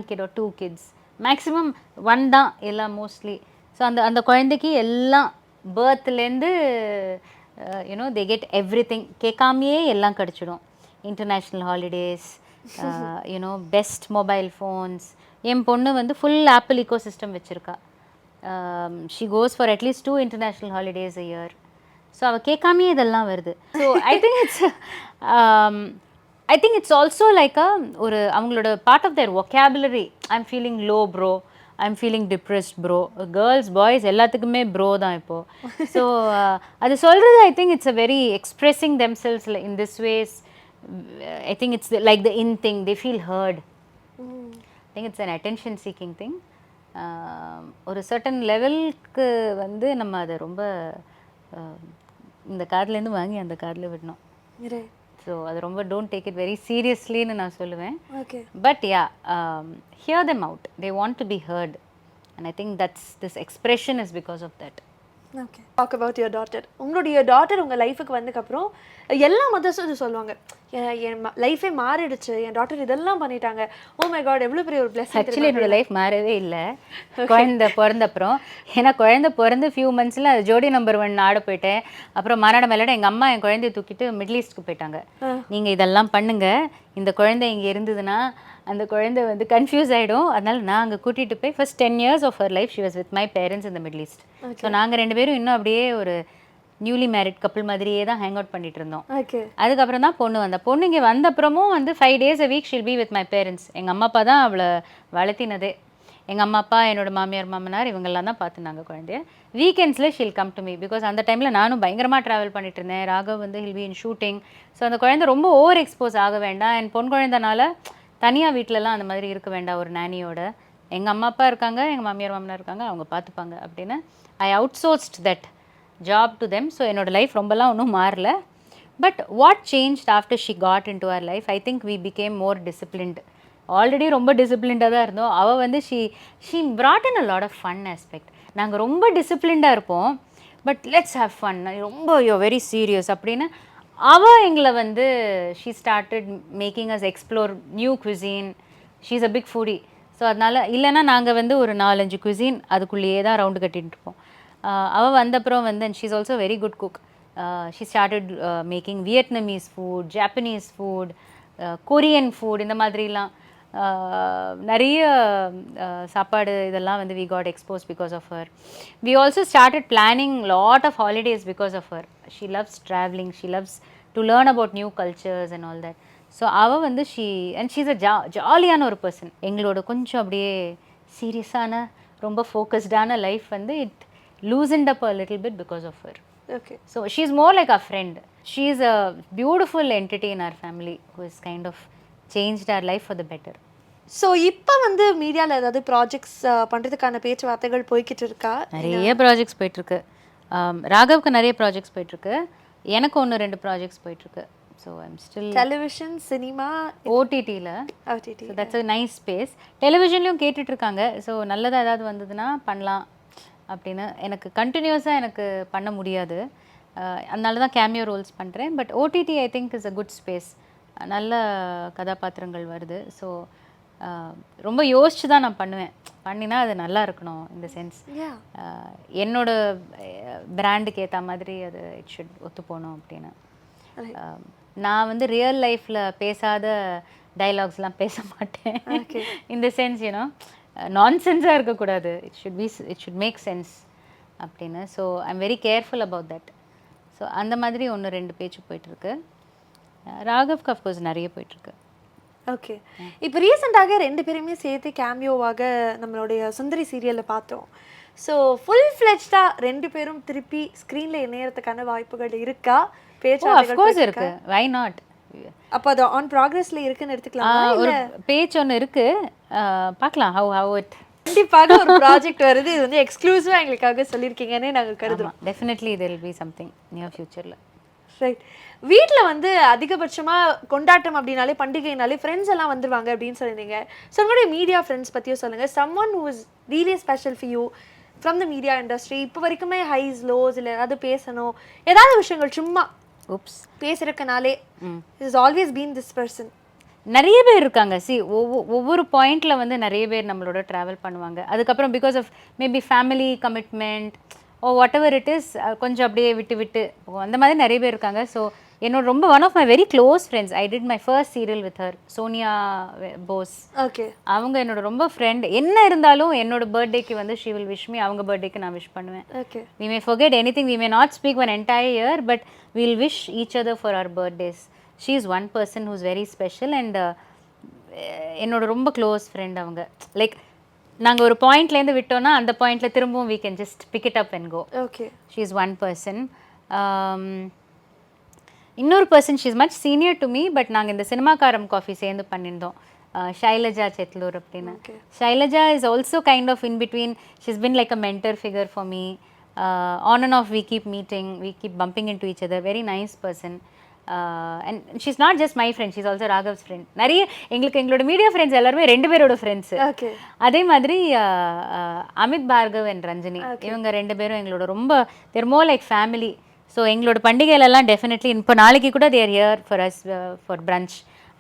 kid or two kids maximum, one தான் எல்லாம் mostly. So அந்த குழந்தைக்கு எல்லாம் பேர்த்லேருந்து they get everything, கேட்காமையே எல்லாம் கிடச்சிடும். International holidays, best mobile phones. என் பொண்ணு வந்து ஃபுல் ஆப்பிள் இக்கோ சிஸ்டம் வச்சுருக்கா. She goes for at least 2 international holidays a year. So அவள் கேட்காமையே இதெல்லாம் வருது. So I think it's also like ஒரு அவங்களோட part of their vocabulary. I am feeling low bro, I am feeling depressed bro. Girls boys எல்லாத்துக்குமே bro தான் இப்போது. So அது சொல்கிறது I think it's a very expressing themselves in this ways. I think it's like the in thing, they feel heard. I think it's an attention seeking thing. ஒரு certain லெவலுக்கு வந்து நம்ம அதை ரொம்ப இந்த காதுலேருந்து வாங்கி அந்த காதில் விடணும். ஸோ அது ரொம்ப டோன்ட் டேக் இட் வெரி சீரியஸ்லின்னு நான் சொல்லுவேன். But yeah, hear them out, they want to be heard, and I think this expression is because of that. Okay, talk about your daughter. உங்களுடைய டாட்டர் உங்கள் லைஃபுக்கு வந்ததுக்கப்புறம் எல்லா மதர்ஸும் சொல்லுவாங்க, என் லைஃபே மாறிடுச்சு, என் டாட்டர் இதெல்லாம் பண்ணிட்டாங்க, ஓ மை காட் எவ்வளோ பெரிய ஒரு பிளஸிங். ஆக்சுவலி என்னோட லைஃப் மாறவே இல்லை குழந்தை பிறந்தப்புறம். ஏன்னா குழந்தை பிறந்து ஃபியூ மந்த்ஸில் ஜோடி நம்பர் 1 ஆட போயிட்டேன். அப்புறம் மாநாட மேலோட எங்கள் அம்மா என் குழந்தைய தூக்கிட்டு மிடில் ஈஸ்ட்க்கு போயிட்டாங்க. நீங்கள் இதெல்லாம் பண்ணுங்க, இந்த குழந்தை இங்கே இருந்ததுன்னா அந்த குழந்தை வந்து கன்ஃபியூஸ் ஆகிடும், அதனால் நான் அங்கே கூட்டிகிட்டு போய் first 10 years of her life she was with my parents in the Middle East. So நாங்கள் 2 பேரும் இன்னும் அப்படியே ஒரு நியூலி மேரிட் கப்பிள் மாதிரியே தான் ஹேங் அவுட் பண்ணிட்டு இருந்தோம். அதுக்கப்புறம் தான் பொண்ணு இங்கே வந்த அப்புறமும் வந்து 5 days a week she'll be with my parents. எங்கள் அம்மா அப்பா தான் அவளை வளர்த்தினதே. எங்கள் அம்மா அப்பா, என்னோட மாமியார் மாமனார் இவங்கெல்லாம் தான் பார்த்துனாங்க குழந்தைய. வீக்கெண்ட்ஸில் Sheel come to me, because அந்த டைமில் நானும் பயங்கரமாக ட்ராவல் பண்ணிட்டு இருந்தேன். ராகவ் வந்து he'll be in shooting. So அந்த குழந்தை ரொம்ப ஓவர் எக்ஸ்போஸ் ஆக வேண்டாம், என் பொன் குழந்தைனால தனியாக வீட்டிலலாம் அந்த மாதிரி இருக்க வேண்டாம் ஒரு நானியோட. எங்கள் அம்மா அப்பா இருக்காங்க, எங்கள் மாமியார் மாமனார் இருக்காங்க, அவங்க பார்த்துப்பாங்க அப்படின்னு I outsourced that job to them. So என்னோட லைஃப் ரொம்பலாம் ஒன்றும் மாறல. But what changed after she got into our life, I think we became more disciplined. Already ரொம்ப டிசிப்ளின்டாக தான் இருந்தோம். அவள் வந்து she brought in a lot of fun aspect. நாங்கள் ரொம்ப டிசிப்ளின்டாக இருப்போம், பட் லெட்ஸ் ஹேவ் ஃபன், ரொம்ப யோ வெரி சீரியஸ் அப்படின்னு அவள் எங்களை வந்து she started making us explore new cuisine. She is a big foodie. So அதனால் இல்லைன்னா நாங்கள் வந்து ஒரு 4-5 குவிசீன் அதுக்குள்ளேயே தான் ரவுண்டு கட்டிகிட்டு இருப்போம். அவள் வந்தப்புறம் வந்து she is also very good cook. She started making Vietnamese food, Japanese food, Korean food, இந்த மாதிரிலாம் நிறைய சாப்பாடு இதெல்லாம் வந்து we got exposed because of her. We also started planning lot of holidays because of her. She loves traveling, she loves to learn about new cultures and all that. So அவள் வந்து she's a ஜாலியான ஒரு person. எங்களோட கொஞ்சம் அப்படியே சீரியஸான ரொம்ப ஃபோக்கஸ்டான life வந்து it loosened up a little bit because of her. Okay. So she's more like a friend. She is a beautiful entity in our family who has kind of changed our life for the better. So இப்போ வந்து மீடியாவில் ஏதாவது projects பண்ணுறதுக்கான பேச்சுவார்த்தைகள் போய்கிட்டு இருக்கா? நிறைய projects போயிட்டுருக்கு. ராகவுக்கு நிறைய ப்ராஜெக்ட்ஸ் போயிட்டுருக்கு, எனக்கு 1-2 ப்ராஜெக்ட்ஸ் போயிட்டுருக்கு. So I'm still television, cinema, ஓடிடியில். So that's a nice space. டெலிவிஷன்லேயும் கேட்டுட்ருக்காங்க. ஸோ நல்லதாக ஏதாவது வந்ததுன்னா பண்ணலாம் அப்படின்னு. எனக்கு கண்டினியூஸாக எனக்கு பண்ண முடியாது, அதனால தான் கேமியோ ரோல்ஸ் பண்ணுறேன். But OTT I think is a good space. நல்ல கதாபாத்திரங்கள் வருது. ஸோ ரொம்ப யோசிச்சு தான் நான் பண்ணுவேன். பண்ணினா அது நல்லா இருக்கணும், இந்த சென்ஸ் என்னோட பிராண்டுக்கு ஏற்ற மாதிரி அது இட் ஷுட் ஒத்து போகணும் அப்படின்னு. நான் வந்து ரியல் லைஃப்பில் பேசாத டைலாக்ஸ்லாம் பேச மாட்டேன். இந்த சென்ஸ் யூனோ நான்சென்ஸாக இருக்கக்கூடாது, இட் ஷுட் மேக் சென்ஸ் அப்படின்னு. So I am very careful about that. So அந்த மாதிரி 1-2 பேச்சு போயிட்டுருக்கு. ராகவ்க்கு அஃப்கோர்ஸ் நிறைய போயிட்டுருக்கு. ஓகே. இப்போ ரீசெண்டாக 2 பேருமே சேர்த்து கேமியோவாக நம்மளுடைய சுந்தரி சீரியலில் பார்த்தோம். ஸோ ஃபுல் ஃப்ளெஜ்டாக 2 பேரும் திருப்பி ஸ்க்ரீனில் இணையறதுக்கான வாய்ப்புகள் இருக்கா? பேச்சு இருக்கு, வை நாட்? அப்போ அது ஆன் ப்ராக்ரஸ்ல இருக்குன்னு எடுத்துக்கலாம். ஒரு பேச்சு ஒன்று இருக்கு, பார்க்கலாம். How it. கண்டிப்பாக ஒரு ப்ராஜெக்ட் வருது, இது வந்து எக்ஸ்க்ளூசிவா எங்களுக்காக சொல்லியிருக்கீங்கன்னு நாங்கள் கருதுறோம். Definitely there will be something near ஃபியூச்சரில். ரைட். வீட்டில் வந்து அதிகபட்சமாக கொண்டாட்டம் அப்படின்னாலே பண்டிகைனாலே ஃப்ரெண்ட்ஸ் எல்லாம் வந்துருவாங்க அப்படின்னு சொல்லியிருந்தீங்க. ஸோ உங்களுடைய மீடியா ஃப்ரெண்ட்ஸ் பற்றியும் சொல்லுங்கள். Someone who is really special for you from the media industry. இப்போ வரைக்குமே ஹைஸ் லோஸ் இல்லை ஏதாவது பேசணும், ஏதாவது விஷயங்கள் சும்மா பேசுறதுக்குனாலே is always been this person. நிறைய பேர் இருக்காங்க. ஒவ்வொரு பாயிண்ட்ல வந்து நிறைய பேர் நம்மளோட ட்ராவல் பண்ணுவாங்க. அதுக்கப்புறம் because of maybe family commitment or whatever it is, கொஞ்சம் அப்படியே விட்டு அந்த மாதிரி நிறைய பேர் இருக்காங்க. ஸோ என்னோட ரொம்ப one of my very close friends, I did my first serial with her, Sonia Bose. Okay. அவங்க என்னோட ரொம்ப ஃப்ரெண்ட். என்ன இருந்தாலும் என்னோட பர்த்டேக்கு வந்து ஷி வில் விஷ் மீ, அவங்க பர்த்டேக்கு நான் விஷ் பண்ணுவேன். Okay. We may forget anything, we may not speak one entire year, but will wish each other for our birthdays. She is one person who is very special and என்னோட ரொம்ப close friend அவங்க. Like நாங்கள் ஒரு பாயிண்ட்லேருந்து விட்டோன்னா அந்த பாயிண்ட்டில் திரும்பவும் we can just pick it up and go. Okay. She is one person. இன்னொரு person she is much senior to me, but நாங்கள் இந்த சினிமாக்காரம் காஃபி சேர்ந்து பண்ணியிருந்தோம், ஷைலஜா செத்லூர் அப்படின்னு. Shailaja is also kind of in between. She is been like a mentor figure for me. On and off we keep meeting, we keep bumping into each other. Very nice person. And she's not just my friend, she's also Raghav's friend. நிறைய எங்களோட media friends எல்லாருமே 2 பேரோட friends. அதே மாதிரி Amit Bhargav and Ranjini, இவங்க 2 பேரும் எங்களோட ரொம்ப there more like family. So எங்களோட பண்டிகையிலலாம் டெஃபினெட்லி இப்போ நாளைக்கு கூட there here for us for brunch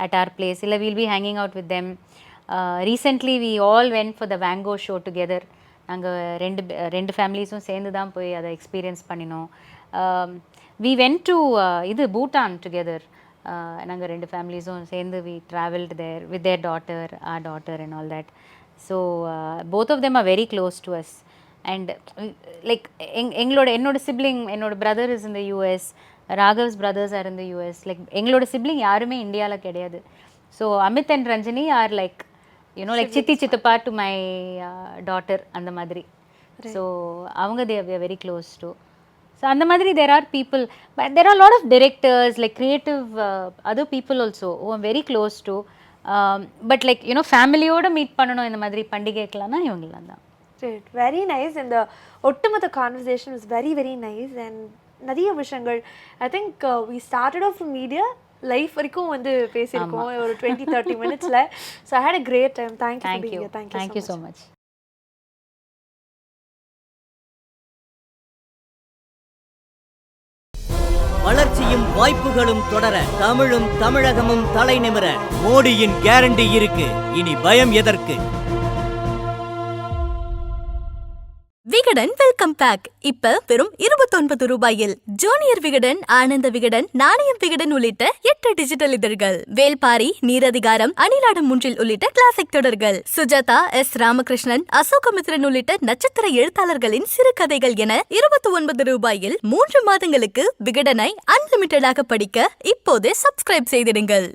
at our place, இல்லை will be hanging out with them. Recently we all went for the Van Gogh show together. நாங்கள் ரெண்டு ஃபேமிலிஸும் சேர்ந்து தான் போய் அதை எக்ஸ்பீரியன்ஸ் பண்ணினோம். We went to இது பூட்டான் டுகெதர். நாங்கள் 2 ஃபேமிலிஸும் சேர்ந்து we traveled there with their daughter, our daughter and all that. So both of them are very close to us. And like என்னோட sibling, என்னோட brother is in the US, Raghav's brothers are in the US. Like எங்களோட sibling யாருமே இந்தியாவில் கிடையாது. So Amit and Ranjini are like, you know, like சித்தி சித்தப்பா to my daughter அந்த மாதிரி. So அவங்க they are very close to. So அந்த மாதிரி there are people, but there are a lot of directors, like creative other people also who I'm very close to. But like, you know, ஃபேமிலியோட meet பண்ணணும் இந்த மாதிரி பண்டிகைக்கெல்லாம்னா இவங்களாம் தான். Very nice. இந்த ஒட்டுமொத்த conversation is very very nice and நிறைய விஷயங்கள் I think we started off media life வரைக்கும் வந்து பேசியிருக்கோம் ஒரு 20-30 மினிட்ஸில். So I had a great time. Thank you so much. வளர்ச்சியும் வாய்ப்புகளும் தொடர, தமிழும் தமிழகமும் தலை நிமிர மோடியின் கேரண்டி இருக்கு. இனி பயம் எதற்கு? விகடன் வெல்கம் பேக் இப்ப வெறும் 29 ரூபாயில் ஜூனியர் விகடன், ஆனந்த விகடன், நாணயம் விகடன் உள்ளிட்ட 8 டிஜிட்டல் இதழ்கள், வேல்பாரி, நீரதிகாரம், அணிலாடம் முன்றில் உள்ளிட்ட கிளாசிக் தொடர்கள், சுஜாதா, எஸ் ராமகிருஷ்ணன், அசோகமித்ரன் உள்ளிட்ட நட்சத்திர எழுத்தாளர்களின் சிறுகதைகள் என 29 ரூபாயில் 3 மாதங்களுக்கு விகடனை அன்லிமிட்டடாக படிக்க இப்போதே சப்ஸ்கிரைப் செய்திடுங்கள்.